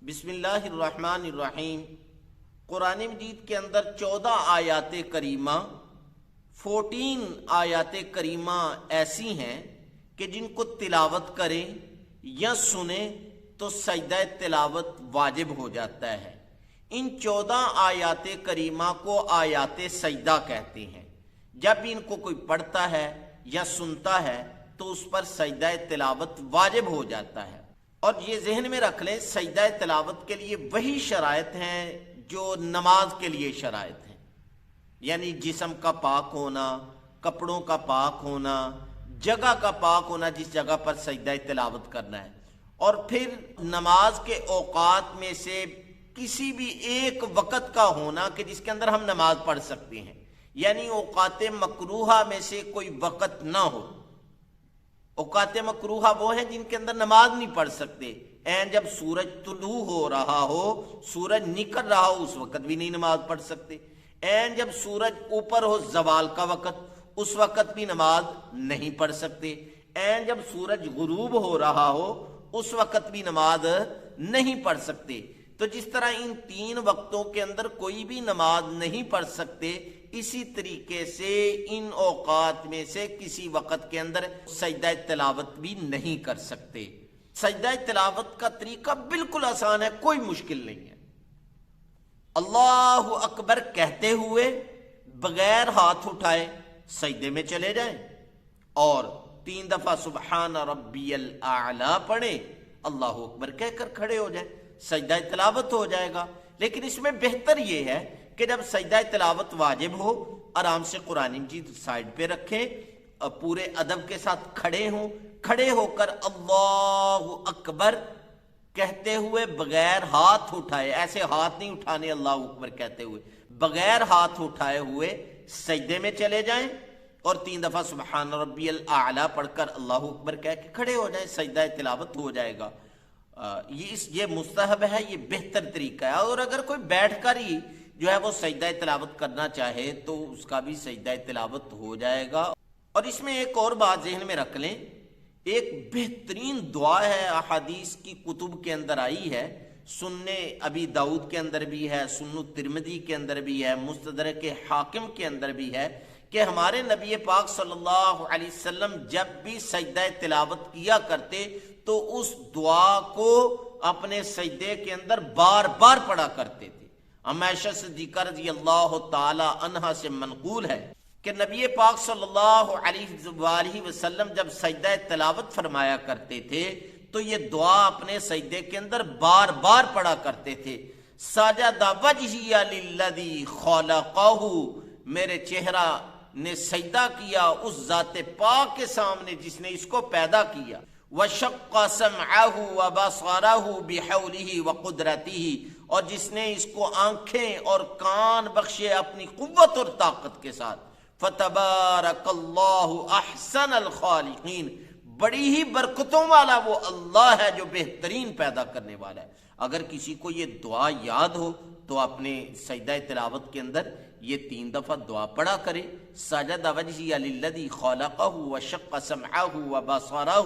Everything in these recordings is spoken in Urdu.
بسم اللہ الرحمن الرحیم۔ قرآن مجید کے اندر 14 آیات کریمہ 14 آیات کریمہ ایسی ہیں کہ جن کو تلاوت کریں یا سنیں تو سجدہ تلاوت واجب ہو جاتا ہے۔ ان 14 آیات کریمہ کو آیات سجدہ کہتے ہیں۔ جب بھی ان کو کوئی پڑھتا ہے یا سنتا ہے تو اس پر سجدہ تلاوت واجب ہو جاتا ہے۔ اور یہ ذہن میں رکھ لیں، سجدہ تلاوت کے لیے وہی شرائط ہیں جو نماز کے لیے شرائط ہیں، یعنی جسم کا پاک ہونا، کپڑوں کا پاک ہونا، جگہ کا پاک ہونا جس جگہ پر سجدہ تلاوت کرنا ہے، اور پھر نماز کے اوقات میں سے کسی بھی ایک وقت کا ہونا کہ جس کے اندر ہم نماز پڑھ سکتے ہیں، یعنی اوقات مکروہہ میں سے کوئی وقت نہ ہو۔ اوقات مکروہہ وہ ہیں جن کے اندر نماز نہیں پڑھ سکتے، جب سورج طلوع ہو رہا ہو، سورج نکل رہا ہو، اس وقت بھی نہیں نماز پڑھ سکتے۔ جب سورج اوپر ہو، زوال کا وقت، اس وقت بھی نماز نہیں پڑھ سکتے۔ جب سورج غروب ہو رہا ہو، اس وقت بھی نماز نہیں پڑھ سکتے۔ تو جس طرح ان 3 وقتوں کے اندر کوئی بھی نماز نہیں پڑھ سکتے، اسی طریقے سے ان اوقات میں سے کسی وقت کے اندر سجدہ تلاوت بھی نہیں کر سکتے۔ سجدہ تلاوت کا طریقہ بالکل آسان ہے، کوئی مشکل نہیں ہے۔ اللہ اکبر کہتے ہوئے بغیر ہاتھ اٹھائے سجدے میں چلے جائیں، اور 3 دفعہ سبحان ربی الاعلی پڑھیں، اللہ اکبر کہہ کر کھڑے ہو جائیں، سجدہ تلاوت ہو جائے گا۔ لیکن اس میں بہتر یہ ہے کہ جب سجدہ تلاوت واجب ہو، آرام سے قرآن مجید سائیڈ پہ رکھیں، پورے ادب کے ساتھ کھڑے ہوں، کھڑے ہو کر اللہ اکبر کہتے ہوئے بغیر ہاتھ اٹھائے، ایسے ہاتھ نہیں اٹھانے، اللہ اکبر کہتے ہوئے بغیر ہاتھ اٹھائے ہوئے سجدے میں چلے جائیں، اور 3 دفعہ سبحان ربی الاعلی پڑھ کر اللہ اکبر کہہ کے کھڑے ہو جائیں، سجدہ تلاوت ہو جائے گا۔ یہ مستحب ہے، یہ بہتر طریقہ ہے۔ اور اگر کوئی بیٹھ کر ہی جو ہے وہ سجدہ تلاوت کرنا چاہے تو اس کا بھی سجدہ تلاوت ہو جائے گا۔ اور اس میں ایک اور بات ذہن میں رکھ لیں، ایک بہترین دعا ہے، احادیث کی کتب کے اندر آئی ہے، سنن ابی داؤد کے اندر بھی ہے، سنن ترمذی کے اندر بھی ہے، مستدرک حاکم کے اندر بھی ہے، کہ ہمارے نبی پاک صلی اللہ علیہ وسلم جب بھی سجدہ تلاوت کیا کرتے تو اس دعا کو اپنے سجدے کے اندر بار بار پڑھا کرتے تھے۔ عائشہ صدیقہ رضی اللہ تعالی عنہا سے منقول ہے کہ نبی پاک صلی اللہ علیہ وآلہ وسلم جب سجدہ تلاوت فرمایا کرتے تھے تو یہ دعا اپنے سجدے کے اندر بار بار پڑھا کرتے تھے۔ سجد وجہی للذی خلقہ، میرے چہرہ نے سجدہ کیا اس ذات پاک کے سامنے جس نے اس کو پیدا کیا۔ وشق سمعہ وبصرہ بحولہ وقدرتہ، اور جس نے اس کو آنکھیں اور کان بخشے اپنی قوت اور طاقت کے ساتھ۔ فتبارک اللہ احسن الخالقین، بڑی ہی برکتوں والا وہ اللہ ہے جو بہترین پیدا کرنے والا ہے۔ اگر کسی کو یہ دعا یاد ہو تو اپنے سجدہ تلاوت کے اندر یہ 3 دفعہ دعا پڑھا کرے، سجد وجہی للذی خلقہ وشق سمعہ وبصرہ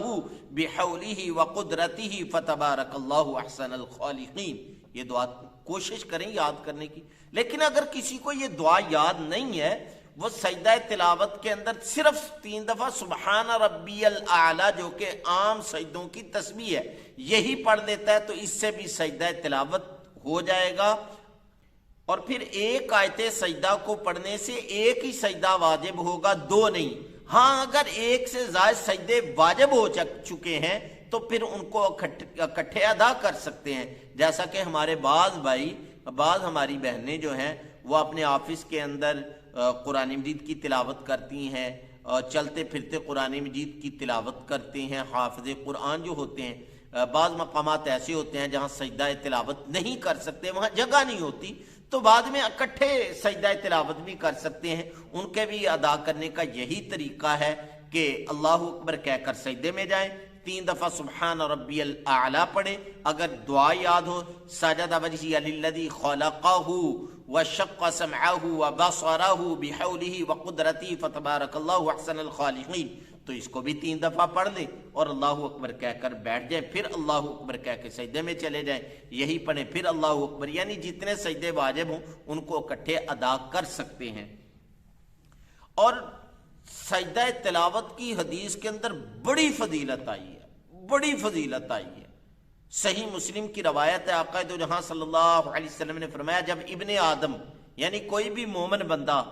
بحولہ وقدرتہ فتبارک اللہ احسن الخالقین۔ یہ دعا کوشش کریں یاد کرنے کی۔ لیکن اگر کسی کو یہ دعا یاد نہیں ہے، وہ سجدہ تلاوت کے اندر صرف 3 دفعہ سبحان ربی الاعلی جو کہ عام سجدوں کی تسبیح ہے یہی پڑھ لیتا ہے تو اس سے بھی سجدہ تلاوت ہو جائے گا۔ اور پھر ایک آیت سجدہ کو پڑھنے سے ایک ہی سجدہ واجب ہوگا، 2 نہیں۔ ہاں اگر ایک سے زائد سجدے واجب ہو چکے ہیں تو پھر ان کو اکٹھے ادا کر سکتے ہیں، جیسا کہ ہمارے بعض ہماری بہنیں جو ہیں وہ اپنے آفس کے اندر قرآن مجید کی تلاوت کرتی ہیں، چلتے پھرتے قرآن مجید کی تلاوت کرتے ہیں، حافظ قرآن جو ہوتے ہیں۔ بعض مقامات ایسے ہوتے ہیں جہاں سجدہ تلاوت نہیں کر سکتے، وہاں جگہ نہیں ہوتی، تو بعد میں اکٹھے سجدہ تلاوت بھی کر سکتے ہیں۔ ان کے بھی ادا کرنے کا یہی طریقہ ہے کہ اللہ اکبر کہہ کر سجدے میں جائیں، 3 دفعہ سبحان ربی الاعلی پڑھیں، اگر دعا یاد ہو سجد وجہی للذی خلقہ وشق سمعہ وبصرہ بحولہ وقدرتہ فتبارک اللہ احسن الخالقین، تو اس کو بھی 3 دفعہ پڑھ لیں اور اللہ اکبر کہہ کر بیٹھ جائیں، پھر اللہ اکبر کہہ کے سجدے میں چلے جائیں، یہی پڑھیں، پھر اللہ اکبر، یعنی جتنے سجدے واجب ہوں ان کو اکٹھے ادا کر سکتے ہیں۔ اور سجدہ تلاوت کی حدیث کے اندر بڑی فضیلت آئی ہے، بڑی فضیلت آئی ہے۔ صحیح مسلم کی روایت ہے، آقا دو جہاں صلی اللہ علیہ وسلم نے فرمایا جب ابن آدم یعنی کوئی بھی مومن بندہ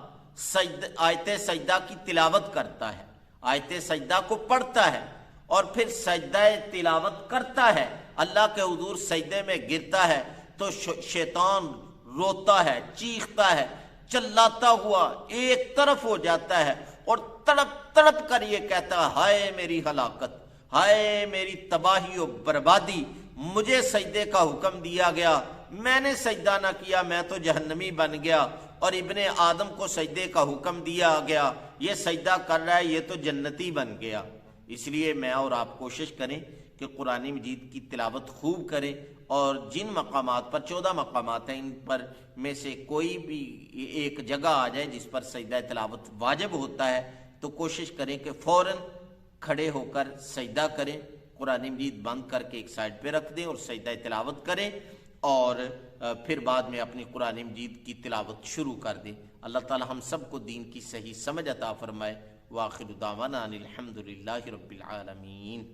آیت سجدہ کی تلاوت کرتا ہے، آیت سجدہ کو پڑھتا ہے اور پھر سجدہ تلاوت کرتا ہے، اللہ کے حضور سجدے میں گرتا ہے، تو شیطان روتا ہے، چیختا ہے، چلاتا ہوا ایک طرف ہو جاتا ہے اور تڑپ تڑپ کر یہ کہتا ہے ہائے میری ہلاکت، ہائے میری تباہی و بربادی، مجھے سجدے کا حکم دیا گیا، میں نے سجدہ نہ کیا، میں تو جہنمی بن گیا، اور ابن آدم کو سجدے کا حکم دیا گیا، یہ سجدہ کر رہا ہے، یہ تو جنتی بن گیا۔ اس لیے میں اور آپ کوشش کریں کہ قرآن مجید کی تلاوت خوب کریں، اور جن مقامات پر 14 مقامات ہیں ان پر میں سے کوئی بھی ایک جگہ آ جائے جس پر سجدہ تلاوت واجب ہوتا ہے تو کوشش کریں کہ فوراً کھڑے ہو کر سجدہ کریں، قرآن مجید بند کر کے ایک سائڈ پہ رکھ دیں اور سجدہ تلاوت کریں، اور پھر بعد میں اپنی قرآن مجید کی تلاوت شروع کر دیں۔ اللہ تعالی ہم سب کو دین کی صحیح سمجھ عطا فرمائے۔ وآخر دعوانا ان الحمد للہ رب العالمین۔